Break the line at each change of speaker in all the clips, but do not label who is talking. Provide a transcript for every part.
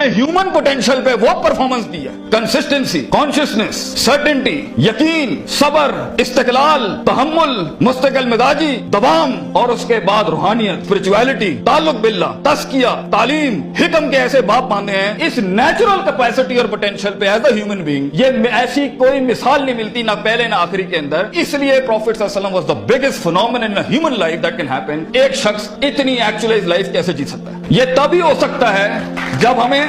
Human potential पे वो performance दी है, कंसिस्टेंसी, कॉन्शियसनेस, सर्टेनिटी, यकीन, सब्र, इस्तिकलाल, तहम्मुल, मुस्तकिल मिजाजी, दबाम, और उसके बाद रूहानियत, स्पिरिचुअलिटी, ताल्लुक बिल्लाह, तस्किया, तालीम, हिकम के ऐसे बाप माने हैं। इस नेचुरल कैपेसिटी और पोटेंशियल पे एज अ ह्यूमन बीइंग ये ऐसी कोई मिसाल नहीं मिलती, ना पहले ना आखिरी के अंदर। इसलिए प्रॉफिट सल्लल्लाहु अलैहि वसल्लम was the biggest phenomenon in human life that can happen. एक शख्स इतनी एक्चुअलाइज लाइफ कैसे जी सकता है? ये तभी हो सकता है जब हमें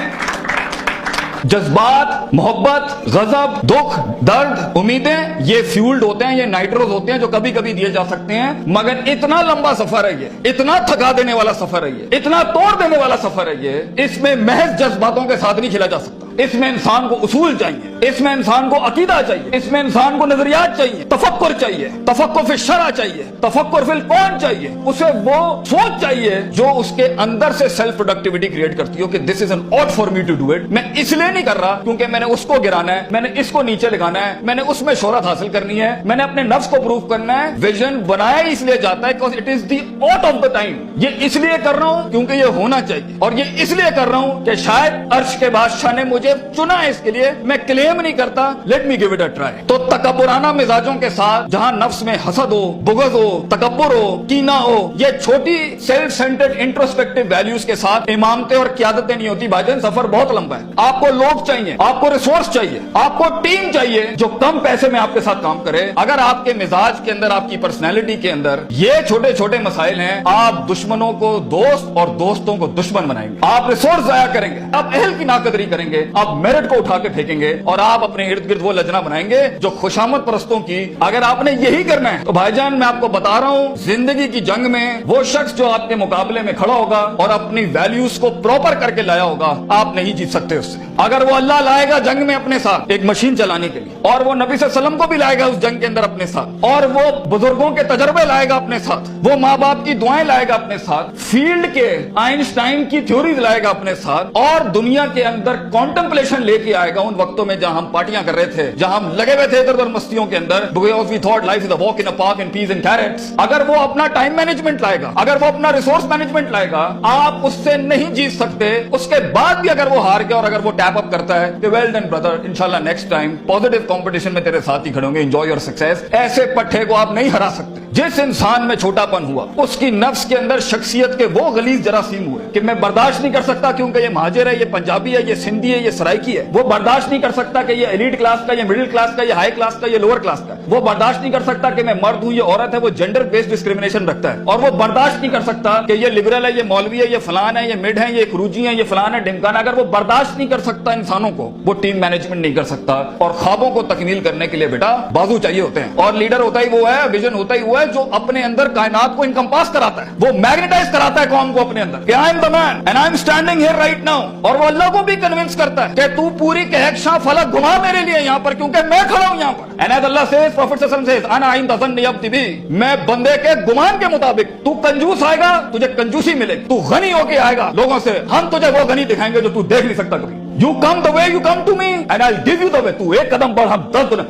जज्बात, मोहब्बत, गजब, दुख, दर्द, उम्मीदें, ये फ्यूल्ड होते हैं, ये नाइट्रोज होते हैं जो कभी कभी दिए जा सकते हैं। मगर इतना लंबा सफर है ये, इतना थका देने वाला सफर है ये, इतना तोड़ देने वाला सफर है ये, इसमें महज जज्बातों के साथ नहीं खेला जा सकता। इसमें इंसान को उसूल चाहिए, इसमें इंसान को अकीदा चाहिए, इसमें इंसान को नजरियात चाहिए, तफक्कुर चाहिए, तफक्कुर फिल शरअ चाहिए, तफक्कुर फिल कौन चाहिए, उसे वो सोच चाहिए जो उसके अंदर से सेल्फ प्रोडक्टिविटी क्रिएट करती हो कि this is an ought for me to do it. मैं इसलिए नहीं कर रहा क्योंकि मैंने उसको गिराना है, मैंने इसको नीचे लगाना है, मैंने उसमें शोहरत हासिल करनी है, मैंने अपने नफ्स को प्रूव करना है। विजन बनाया इसलिए जाता है because it is the ought of the time. ये इसलिए कर रहा हूं क्योंकि ये होना चाहिए, और ये इसलिए कर रहा हूं कि शायद अर्श के बादशाह ने मुझे चुना है इसके लिए। मैं क्लेम नहीं करता, let me give it a try. तो तकब्बुराना मिजाजों के साथ जहां नफ्स में हसद हो, बुग़्ज़ हो, तकब्बुर हो, कीना हो, ये छोटी सेल्फ सेंटर्ड इंट्रोस्पेक्टिव वैल्यूज के साथ इमामतें और क़यादतें नहीं होती भाईजान। सफर बहुत लंबा है। आपको लोग चाहिए, आपको रिसोर्स चाहिए, आपको टीम चाहिए जो कम पैसे में आपके साथ काम करे। अगर आपके मिजाज के अंदर, आपकी पर्सनैलिटी के अंदर ये छोटे छोटे मसाइल हैं, आप दुश्मनों को दोस्त और दोस्तों को दुश्मन बनाएंगे, आप रिसोर्स जाया करेंगे, आप अहल की नाकदरी करेंगे, आप मेरिट को उठा के फेंकेंगे, और आप अपने इर्द गिर्द वो लजना बनाएंगे जो खुशामद परस्तों की। अगर आपने यही करना है तो भाईजान मैं आपको बता रहा हूं, जिंदगी की जंग में वो शख्स जो आपके मुकाबले में खड़ा होगा और अपनी वैल्यूज को प्रॉपर करके लाया होगा, आप नहीं जीत सकते उससे। अगर वो अल्लाह लाएगा जंग में अपने साथ एक मशीन चलाने के लिए, और वो नबी सल्लल्लाहु अलैहि वसल्लम को भी लाएगा उस जंग के अंदर अपने साथ, और वो बुजुर्गों के तजर्बे लाएगा अपने साथ, वो माँ बाप की दुआएं लाएगा अपने साथ, फील्ड के आइंस्टाइन की थ्योरीज लाएगा अपने साथ, और दुनिया के अंदर कॉन्टेम्पलेशन लेके आएगा उन वक्तों में जहां हम पार्टियां कर रहे थे, जहां हम लगे हुए थे इधर उधर मस्तियों के अंदर, because we thought life is a walk in a park and peas and carrots। अगर वो अपना टाइम मैनेजमेंट लाएगा, अगर वो अपना रिसोर्स मैनेजमेंट लाएगा, आप उससे नहीं जीत सकते। उसके बाद भी अगर वो हार गया और अगर वो टैप अप करता है कि वेल डन ब्रदर, इंशाल्लाह नेक्स्ट टाइम पॉजिटिव कंपटीशन में तेरे साथ ही खड़े होंगे, एंजॉय योर सक्सेस, ऐसे पट्टे को आप नहीं हरा सकते। जिस इंसान में छोटापन हुआ, उसकी नफ्स के अंदर शख्सियत के वो गलीज जरासीम हुए कि मैं बर्दाश्त नहीं कर सकता क्योंकि ये महाजिर है, ये पंजाबी है, ये सिंधी है, ये सराइकी है। वो बर्दाश्त नहीं कर सकता कि ये एलीट क्लास का, ये मिडिल क्लास का, ये हाई क्लास का, ये लोअर क्लास का। वो बर्दाश्त नहीं कर सकता कि मैं मर्द हूं, ये औरत है। वो जेंडर बेस्ड डिस्क्रिमिनेशन रखता है। और वो बर्दाश्त नहीं कर सकता कि ये लिबरल है, ये मौलवी है, ये फलान है, ये मिड है, ये खरूजी है, ये फलान है, ढिमकान। अगर वो बर्दाश्त नहीं कर सकता इंसानों को, वो टीम मैनेजमेंट नहीं कर सकता। और ख्वाबों को तकमील करने के लिए बेटा बाजू चाहिए होते हैं, और लीडर होता ही वो है, विजन होता ही वो है जो अपने अंदर कायनात को इनकम्पास कराता है, वो मैग्नेटाइज कराता है कौम को अपने अंदर कि I am the man and I am standing here right now. और वो अल्लाह को भी कन्विंस करता है कि तू पूरी कहकशां फलक घुमा मेरे लिए यहाँ पर, क्योंकि मैं खड़ा हूं यहाँ पर। And as Allah says, prophet सल्लल्लाहु अलैहि वसल्लम सेज, अना इंद ज़न्नि अब्दी बी, मैं बंदे के गुमान के मुताबिक। तू कंजूस आएगा, तुझे कंजूसी मिलेगी। तू गनी होके आएगा लोगों से, हम तुझे वो गनी दिखाएंगे जो तू देख नहीं सकता कभी। You come the way you come to me and I'll give you the way। तू एक कदम बढ़, हम 10 गुना।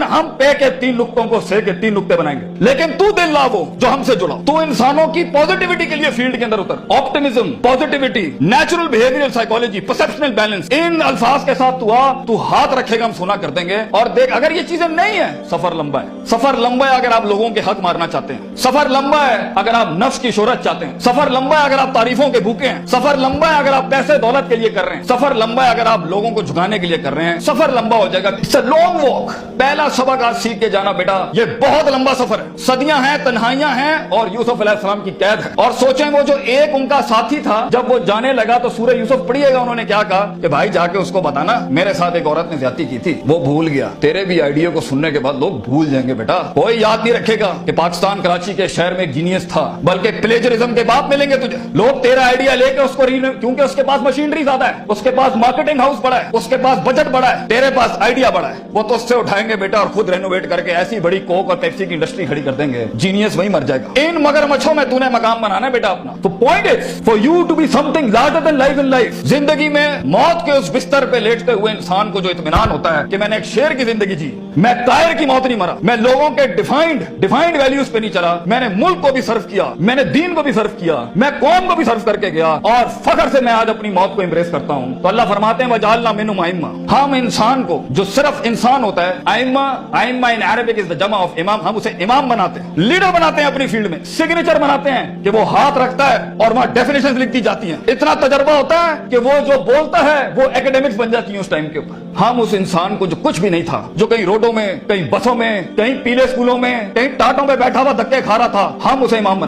हम पे के 3 नुक्तों को से के 3 नुक्ते बनाएंगे, लेकिन तू दिल ला वो जो हमसे जुड़ा। तू इंसानों की पॉजिटिविटी के लिए फील्ड के अंदर उतर। Optimism, positivity, natural behavioural psychology, perceptional balance, इन अल्फाज के साथ तू आ, तू हाथ रखेगा हम सुना कर देंगे। और देख, अगर ये चीजें नहीं है, सफर लंबा है। सफर लंबा है अगर आप लोगों के हक मारना चाहते हैं, सफर लंबा है अगर आप नफ्स की शोहरत चाहते हैं, सफर लंबा है अगर आप तारीफों के भूखे हैं, सफर लंबा है अगर आप पैसे दौलत के लिए कर रहे हैं, सफर लंबा है अगर आप लोगों को झुकाने के लिए कर रहे हैं, सफर लंबा हो जाएगा। It's a long walk. पहला सबक आज सीख के जाना बेटा, ये बहुत लंबा सफर है। सदियां हैं, तन्हाइयां हैं, और यूसुफ अलैहिस्सलाम की कैद है। और सोचें वो जो एक उनका साथी था, जब वो जाने लगा तो सूरह यूसुफ पढ़िएगा, उन्होंने क्या कहा कि भाई जाके उसको बताना मेरे साथ एक औरत ने ज्यादती की थी, वो भूल गया। तेरे भी आइडिया को सुनने के बाद लोग भूल जाएंगे बेटा। कोई याद नहीं रखेगा कि पाकिस्तान कराची के शहर में एक जीनियस था, बल्कि प्लेजरिज्म के बाप मिलेंगे तुझे। लोग तेरा आइडिया लेके उसको क्योंकि उसके पास मशीनरी ज्यादा है, उसके पास मार्केटिंग हाउस बड़ा है, उसके पास बजट बड़ा है, तेरे पास आइडिया बड़ा है, वो तो उससे उठाएंगे बेटा और खुद रेनोवेट करके ऐसी बड़ी कोक और पेप्सी की इंडस्ट्री खड़ी कर देंगे, जीनियस वही मर जाएगा। इन मगरमच्छों में तूने मकाम बनाना है बेटा अपना। तो point is for you to be something larger than life in life. जिंदगी में मौत के उस बिस्तर पे लेटते हुए इंसान को जो इत्मीनान होता है कि मैंने एक शेर की जिंदगी जी, मैं कायर की मौत नहीं मरा, मैं लोगों के डिफाइंड वैल्यूज पे नहीं चला, मैंने मुल्क को भी सर्व किया, मैंने दीन को भी सर्व किया, मैं कौम को भी सर्व करके गया और फख्र से मैं आज अपनी मौत को एम्ब्रेस करता हूं। तो अल्लाह फरमाते हैं वजालना मिनहुम आइम्मा, हम इंसान को जो सिर्फ इंसान होता है, आइम्मा इन अरबिक इज द जमा ऑफ इमाम, हम उसे इमाम बनाते हैं, लीडर बनाते हैं अपनी फील्ड में, सिग्नेचर बनाते हैं कि वो हाथ रखता है और वहां डेफिनेशंस लिख दी जाती हैं। इतना तजर्बा होता है कि वो जो बोलता है वो एकेडमिक्स बन जाती है उस टाइम के ऊपर। हम उस इंसान को जो कुछ भी नहीं था, जो कहीं रोडों में, कहीं बसों में, कहीं पीले स्कूलों में, कहीं टाटों में बैठा हुआ धक्के खा रहा था, हम उसे इमाम